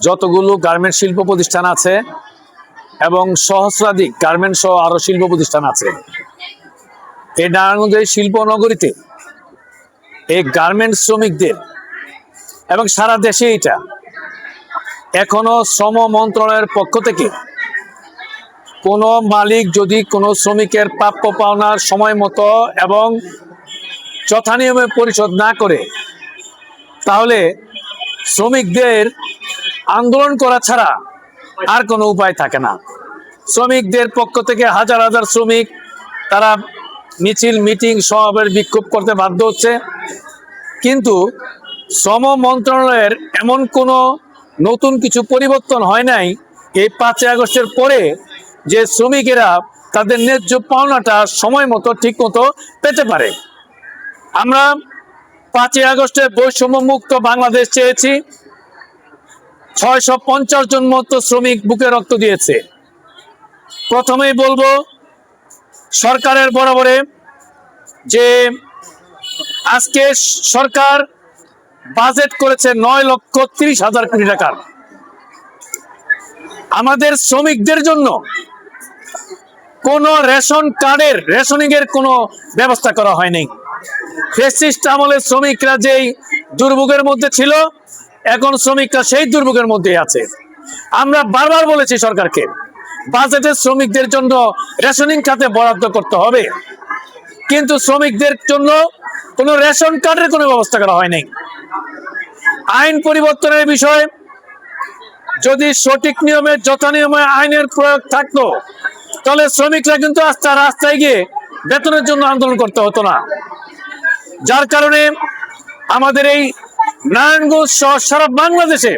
যতগুলো গার্মেন্ট শিল্প প্রতিষ্ঠান আছে এবং সহস্রাধিক গার্মেন্ট সহ আরো শিল্প প্রতিষ্ঠান আছে, এই নারায়ণগঞ্জের শিল্প নগরীতে এই গার্মেন্ট শ্রমিকদের এবং সারা দেশে এটা এখনো শ্রম মন্ত্রণালয়ের পক্ষ থেকে কোনো মালিক যদি কোনো শ্রমিকের প্রাপ্য পাওনার সময় মতো এবং যথানিয়মে পরিশোধ না করে, তাহলে শ্রমিকদের আন্দোলন করা ছাড়া আর কোনো উপায় থাকে না। শ্রমিকদের পক্ষ থেকে হাজার হাজার শ্রমিক তারা মিছিল, মিটিং, সমাবেশ, বিক্ষোভ করতে বাধ্য হচ্ছে, কিন্তু শ্রম মন্ত্রণালয়ের এমন কোনো নতুন কিছু পরিবর্তন হয় নাই এই 5ই আগস্টের পরে যে শ্রমিকেরা তাদের ন্যায্য পাওনাটা সময় মতো ঠিক মতো পেতে পারে। আমরা 5ই আগস্টে বৈষম্য মুক্ত বাংলাদেশ চেয়েছি। 650 জন মতো শ্রমিক বুকে রক্ত দিয়েছে। প্রথমেই বলবো সরকারের বরাবরে যে আজকে সরকার বাজেট করেছে 9,30,000 কোটি টাকার। আমাদের শ্রমিকদের জন্য কোনো রেশন কার্ডের রেশনিং এর কোনো ব্যবস্থা করা হয়নি। ফ্যাসিস্ট আমলে শ্রমিকরা যেই দুর্ভোগের মধ্যে ছিল, এখন শ্রমিকরা সেই দুর্ভোগের মধ্যেই আছে। আমরা বারবার বলেছি সরকারকে বাজেটে শ্রমিকদের জন্য রেশনিং খাতে বরাদ্দ করতে হবে, কিন্তু শ্রমিকদের জন্য কোনো রেশন কার্ডের কোনো ব্যবস্থা করা হয়নি। আইন পরিবর্তনের বিষয়ে যদি সঠিক নিয়মে যথানিয়মে আইনের প্রয়োগ থাকতো, তাহলে শ্রমিকরা কিন্তু রাস্তায় গিয়ে বেতনের জন্য আন্দোলন করতে হতো না। যার কারণে আমাদের এই নারায়ণগঞ্জ সহ সারা বাংলাদেশে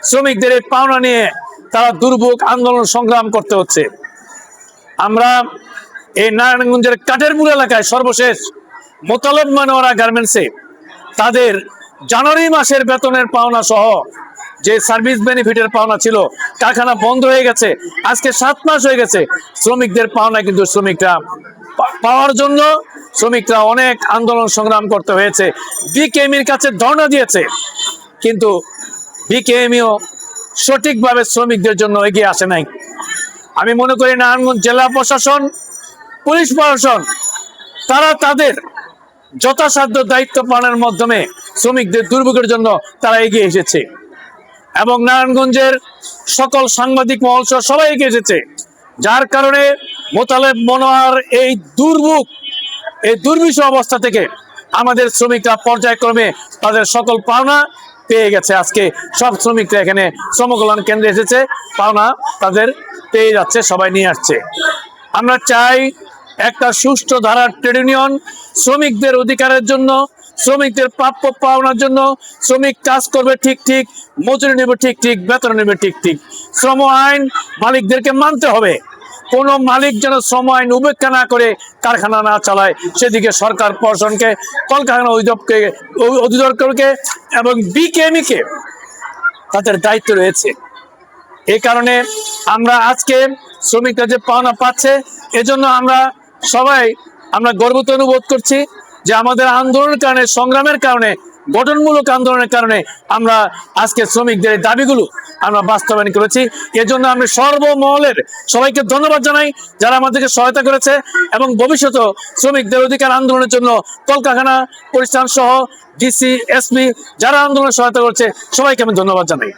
শ্রমিকদের এই পাওনা নিয়ে তারা দুর্ভোগ, আন্দোলন, সংগ্রাম করতে হচ্ছে। আমরা এই নারায়ণগঞ্জের কাঠেরপুর এলাকায় সর্বশেষ মোতালেব মানোয়ারা গার্মেন্টসে তাদের জানুয়ারি মাসের বেতনের পাওনা সহ যে সার্ভিস বেনিফিটের পাওনা ছিল, কারখানা বন্ধ হয়ে গেছে, আজকে 7 মাস হয়ে গেছে। শ্রমিকদের পাওনা কিন্তু শ্রমিকরা পাওয়ার জন্য শ্রমিকরা অনেক আন্দোলন সংগ্রাম করতে হয়েছে, বিকেএমইর কাছে ধর্ণা দিয়েছে, কিন্তু বিকেএমইও সঠিকভাবে শ্রমিকদের জন্য এগিয়ে আসে নাই। আমি মনে করি নারায়ণগঞ্জ জেলা প্রশাসন, পুলিশ প্রশাসন তারা তাদের যথাসাধ্য দায়িত্ব পালনের মাধ্যমে শ্রমিকদের দুর্ভোগের জন্য তারা এগিয়ে এসেছে এবং নারায়ণগঞ্জের সকল সাংবাদিক মহল সহ সবাই এগিয়ে এসেছে। যার কারণে মোতালেব মনোয়ার এই দুর্ভোগ, এই দুর্বিষহ অবস্থা থেকে আমাদের শ্রমিকরা পর্যায়ক্রমে তাদের সকল পাওনা পেয়ে গেছে। আজকে সব শ্রমিকরা এখানে শ্রমকল্যাণ কেন্দ্রে এসেছে, পাওনা তাদের পেয়ে যাচ্ছে, সবাই নিয়ে আসছে। আমরা চাই একটা সুষ্ঠু ধারার ট্রেড ইউনিয়ন শ্রমিকদের অধিকারের জন্য, শ্রমিকদের প্রাপ্য পাওনার জন্য। শ্রমিক কাজ করবে ঠিক ঠিক, মজুরি নেবে ঠিক ঠিক, বেতন নেবে ঠিক ঠিক। শ্রম আইন মালিকদেরকে মানতে হবে। কোনো মালিক যেন শ্রম আইন উপেক্ষা না করে কারখানা না চালায়, সেদিকে সরকার প্রশাসনকে, কলকারখানা অধিদপ্তরকে এবং বিকেএমইকে তাদের দায়িত্ব রয়েছে। এই কারণে আমরা আজকে শ্রমিকরা যে পাওনা পাচ্ছে, এজন্য আমরা সবাই গর্বিত অনুভব করছি যে আমাদের আন্দোলনের কারণে, সংগ্রামের কারণে, গঠনমূলক আন্দোলনের কারণে আমরা আজকে শ্রমিকদের দাবিগুলো আমরা বাস্তবায়ন করেছি। এজন্য আমি সর্বমহলের সবাইকে ধন্যবাদ জানাই যারা আমাদেরকে সহায়তা করেছে এবং ভবিষ্যতেও শ্রমিকদের অধিকার আন্দোলনের জন্য কলকারখানা প্রতিষ্ঠান সহ ডিসি, এসপি যারা আন্দোলনে সহায়তা করছে, সবাইকে আমি ধন্যবাদ জানাই।